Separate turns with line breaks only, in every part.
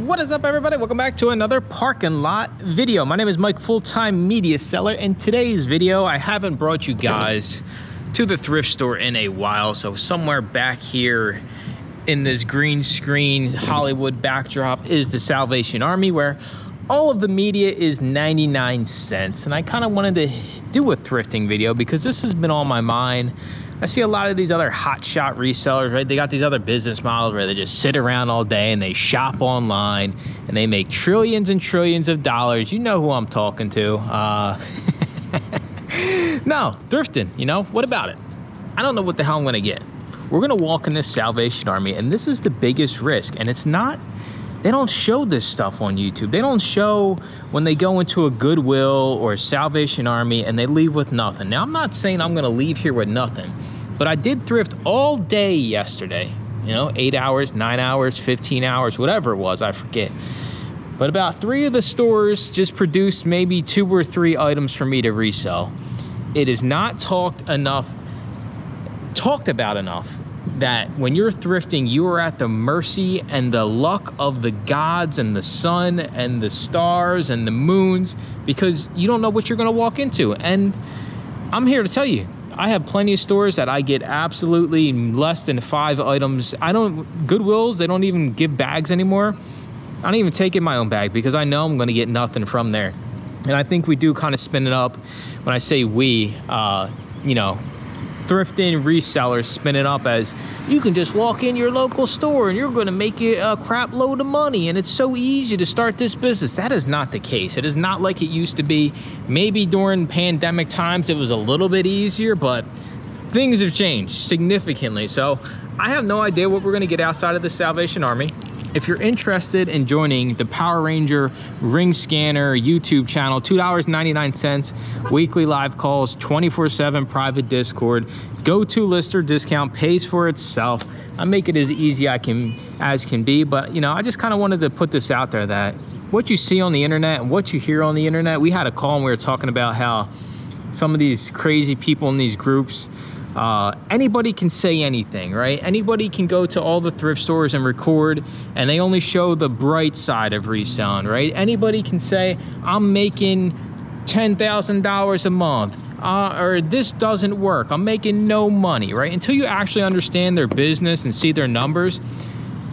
What is up, everybody? Welcome back to another parking lot video. My name is Mike, full-time media seller. In today's video, I haven't brought you guys to the thrift store in a while. So somewhere back here in this green screen Hollywood backdrop is the Salvation Army, where all of the media is 99 cents. And I kind of wanted to do a thrifting video because this has been on my mind. I see a lot of these other hotshot resellers, right? They got these other business models where they just sit around all day and they shop online and they make trillions and trillions of dollars. You know who I'm talking to. No, thrifting, you know, what about it? I don't know what the hell I'm gonna get. We're gonna walk in this Salvation Army, and this is the biggest risk. And it's not, they don't show this stuff on YouTube. They don't show when they go into a Goodwill or Salvation Army and they leave with nothing. Now, I'm not saying I'm gonna leave here with nothing, but I did thrift all day yesterday. You know, 8 hours, 9 hours, 15 hours, whatever it was, I forget. But about 3 of the stores just produced maybe 2 or 3 items for me to resell. It is not talked about enough that when you're thrifting, you are at the mercy and the luck of the gods and the sun and the stars and the moons, because you don't know what you're gonna walk into. And I'm here to tell you, I have plenty of stores that I get absolutely less than 5 items. Goodwills, they don't even give bags anymore. I don't even take in my own bag because I know I'm gonna get nothing from there. And I think we do kind of spin it up. When I say we, you know, thrifting resellers spin it up as you can just walk in your local store and you're going to make you a crap load of money and it's so easy to start this business. That is not the case. It is not like it used to be. Maybe during pandemic times it was a little bit easier, but things have changed significantly. So I have no idea what we're going to get outside of the Salvation Army. If you're interested in joining the Power Ranger Ring Scanner YouTube channel, $2.99, weekly live calls, 24/7 private Discord, go-to lister discount, pays for itself. I make it as easy as can be, but you know, I just kind of wanted to put this out there that what you see on the internet and what you hear on the internet, we had a call and we were talking about how some of these crazy people in these groups, anybody can say anything, right? Anybody can go to all the thrift stores and record, and they only show the bright side of reselling, right? Anybody can say, I'm making $10,000 a month, or this doesn't work, I'm making no money, right? Until you actually understand their business and see their numbers,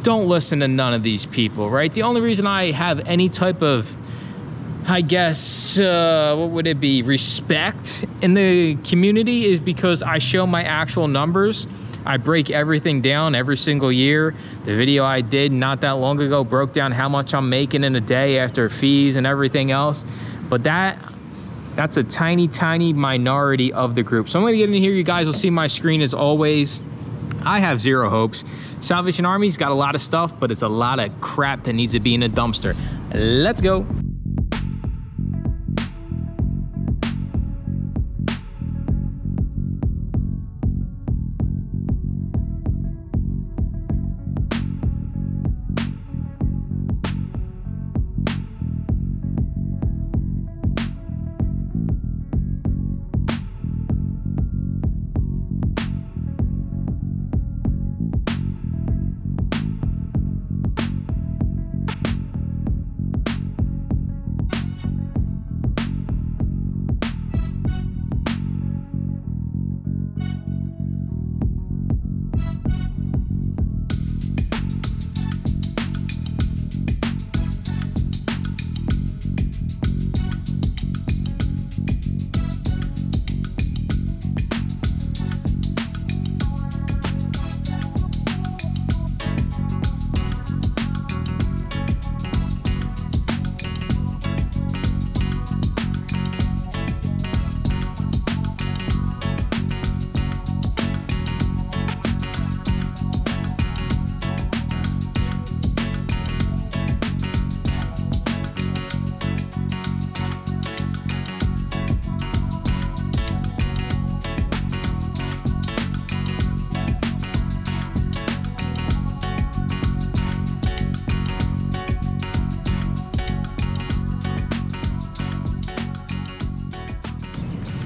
don't listen to none of these people, right? The only reason I have any type of, I guess, what would it be, respect in the community is because I show my actual numbers. I break everything down every single year. The video I did not that long ago broke down how much I'm making in a day after fees and everything else. But that's a tiny, tiny minority of the group. So I'm gonna get in here. You guys will see my screen as always. I have zero hopes. Salvation Army's got a lot of stuff, but it's a lot of crap that needs to be in a dumpster. Let's go.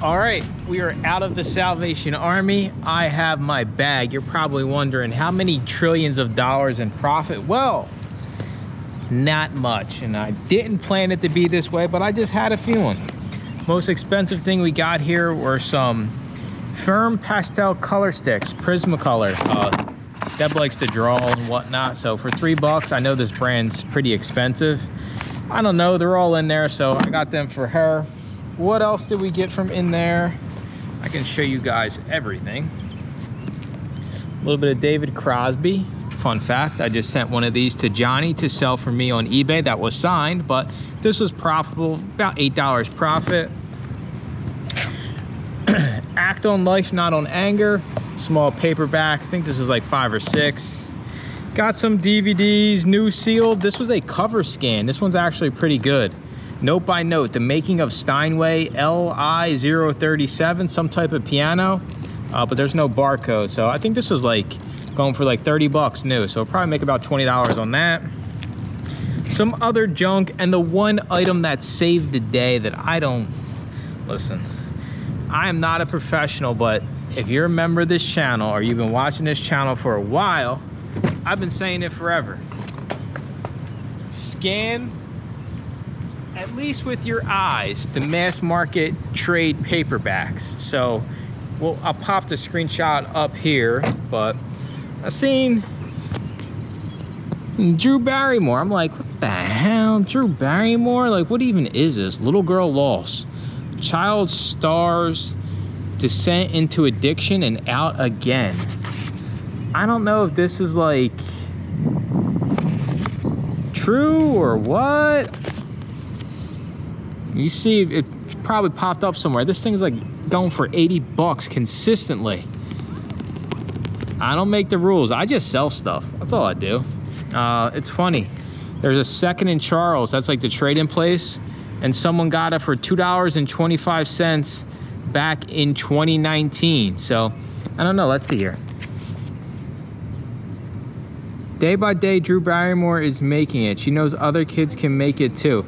All right, we are out of the Salvation Army. I have my bag. You're probably wondering how many trillions of dollars in profit. Well, not much. And I didn't plan it to be this way, but I just had a feeling. Most expensive thing we got here were some firm pastel color sticks, Prismacolor. Deb likes to draw and whatnot, so for $3, I know this brand's pretty expensive. I don't know, they're all in there, so I got them for her. What else did we get from in there? I can show you guys everything. A little bit of David Crosby. Fun fact, I just sent one of these to Johnny to sell for me on eBay. That was signed, but this was profitable, about $8 profit. Act on Life, Not on Anger. Small paperback. I think this was like 5 or 6. Got some DVDs, new sealed. This was a cover scan. This one's actually pretty good. Note by Note, The Making of Steinway LI-037, some type of piano, but there's no barcode. So I think this was like going for like $30 new. So I'll probably make about $20 on that. Some other junk, and the one item that saved the day that I don't, listen, I am not a professional, but if you're a member of this channel or you've been watching this channel for a while, I've been saying it forever. Scan, at least with your eyes, the mass market trade paperbacks. So, well, I'll pop the screenshot up here, but I seen Drew Barrymore. I'm like, what the hell? Drew Barrymore? Like, what even is this? Little Girl Lost. Child stars descent into addiction and out again. I don't know if this is like true or what. You see, it probably popped up somewhere. This thing's like going for $80 consistently. I don't make the rules. I just sell stuff. That's all I do. It's funny. There's a Second and Charles. That's like the trade-in place. And someone got it for $2.25 back in 2019. So, I don't know. Let's see here. Day by day, Drew Barrymore is making it. She knows other kids can make it too.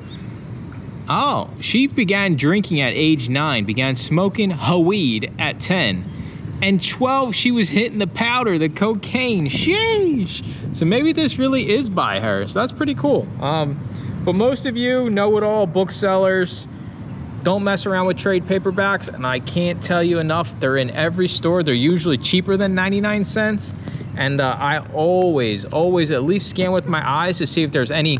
Oh, she began drinking at age 9, began smoking weed at 10. And 12, she was hitting the powder, the cocaine. Sheesh. So maybe this really is by her. So that's pretty cool. But most of you know-it-all booksellers don't mess around with trade paperbacks, and I can't tell you enough. They're in every store. They're usually cheaper than 99 cents. And I always at least scan with my eyes to see if there's any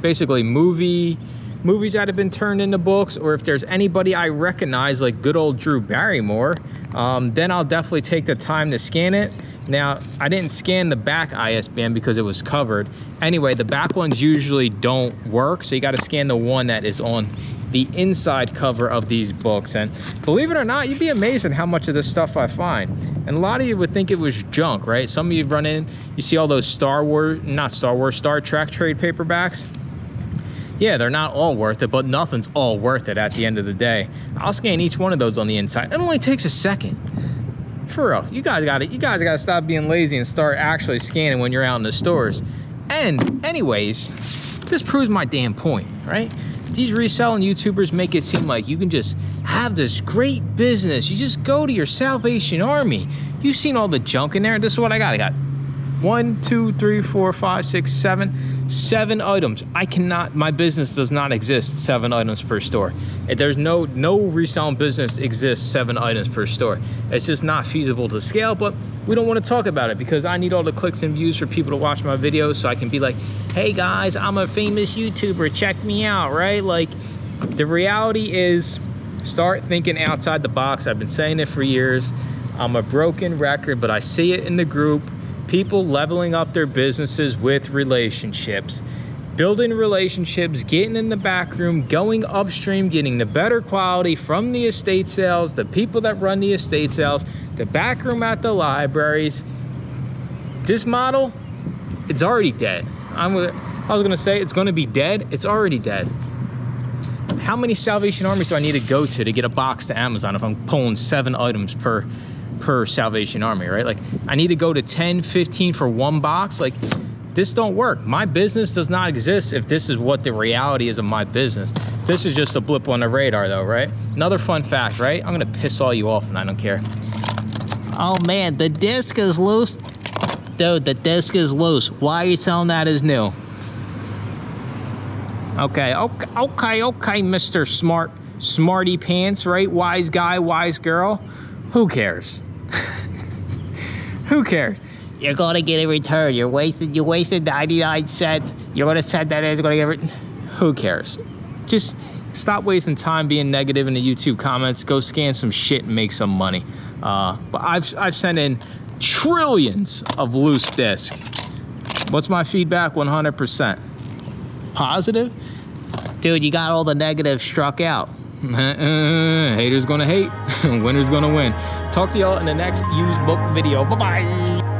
basically movies that have been turned into books, or if there's anybody I recognize, like good old Drew Barrymore, then I'll definitely take the time to scan it. Now, I didn't scan the back ISBN because it was covered. Anyway, the back ones usually don't work, so you got to scan the one that is on the inside cover of these books. And believe it or not, you'd be amazed at how much of this stuff I find. And a lot of you would think it was junk, right? Some of you run in, you see all those Star Trek trade paperbacks. Yeah, they're not all worth it, but nothing's all worth it at the end of the day. I'll scan each one of those on the inside. It only takes a second. For real, you guys gotta stop being lazy and start actually scanning when you're out in the stores. And anyways, this proves my damn point, right? These reselling YouTubers make it seem like you can just have this great business. You just go to your Salvation Army. You've seen all the junk in there. This is what I got. I got 1, 2, 3, 4, 5, 6, 7 items. I cannot, my business does not exist 7 items per store. There's no reselling business exists 7 items per store. It's just not feasible to scale, but we don't want to talk about it because I need all the clicks and views for people to watch my videos so I can be like, hey guys, I'm a famous YouTuber, check me out, right? Like, the reality is, start thinking outside the box. I've been saying it for years. I'm a broken record, but I see it in the group. People leveling up their businesses with relationships, building relationships, getting in the back room, going upstream, getting the better quality from the estate sales, the people that run the estate sales, the back room at the libraries. This model, it's already dead. I was gonna say it's gonna be dead. It's already dead. How many Salvation Armies do I need to go to get a box to Amazon if I'm pulling 7 items per Salvation Army, right? Like, I need to go to 10, 15 for 1 box. Like, this don't work. My business does not exist if this is what the reality is of my business. This is just a blip on the radar though, right? Another fun fact, right? I'm gonna piss all you off and I don't care. Oh man, the disc is loose. Dude, the disc is loose. Why are you selling that as new? Okay, Mr. Smarty Pants, right? Wise guy, wise girl. Who cares? Who cares? You're gonna get a return. You wasted 99 cents. You're gonna send that in. It's gonna get Who cares? Just stop wasting time being negative in the YouTube comments. Go scan some shit and make some money. But I've sent in trillions of loose disc. What's my feedback? 100%. Positive? Dude, you got all the negatives struck out. Haters gonna hate, winner's gonna win. Talk to y'all in the next used book video. Bye-bye.